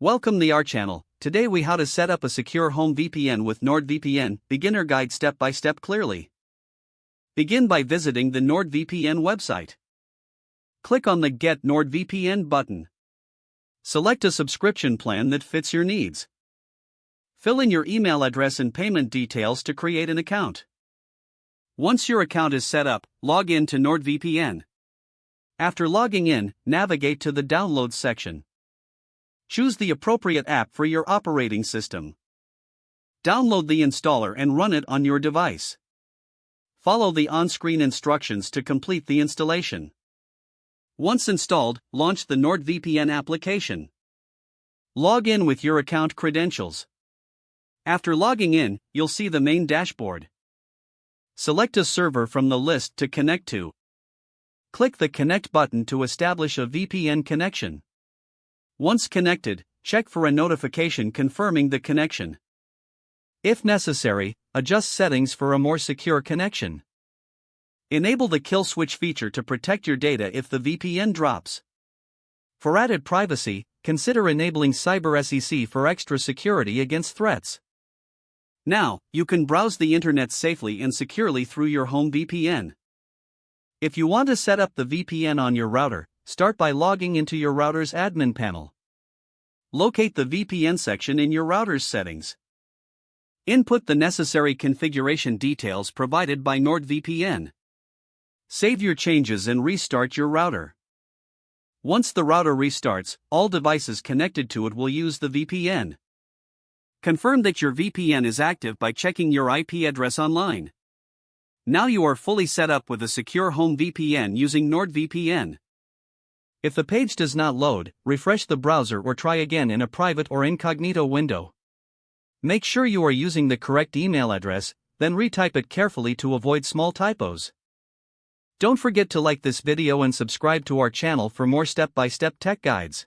Welcome to our channel. Today we how to set up a secure home VPN with NordVPN, beginner guide step by step clearly. Begin by visiting the NordVPN website. Click on the Get NordVPN button. Select a subscription plan that fits your needs. Fill in your email address and payment details to create an account. Once your account is set up, log in to NordVPN. After logging in, navigate to the Downloads section. Choose the appropriate app for your operating system. Download the installer and run it on your device. Follow the on-screen instructions to complete the installation. Once installed, launch the NordVPN application. Log in with your account credentials. After logging in, you'll see the main dashboard. Select a server from the list to connect to. Click the Connect button to establish a VPN connection. Once connected, check for a notification confirming the connection. If necessary, adjust settings for a more secure connection. Enable the kill switch feature to protect your data if the VPN drops. For added privacy, consider enabling CyberSEC for extra security against threats. Now, you can browse the internet safely and securely through your home VPN. If you want to set up the VPN on your router, start by logging into your router's admin panel. Locate the VPN section in your router's settings. Input the necessary configuration details provided by NordVPN. Save your changes and restart your router. Once the router restarts, all devices connected to it will use the VPN. Confirm that your VPN is active by checking your IP address online. Now you are fully set up with a secure home VPN using NordVPN. If the page does not load, refresh the browser or try again in a private or incognito window. Make sure you are using the correct email address, then retype it carefully to avoid small typos. Don't forget to like this video and subscribe to our channel for more step-by-step tech guides.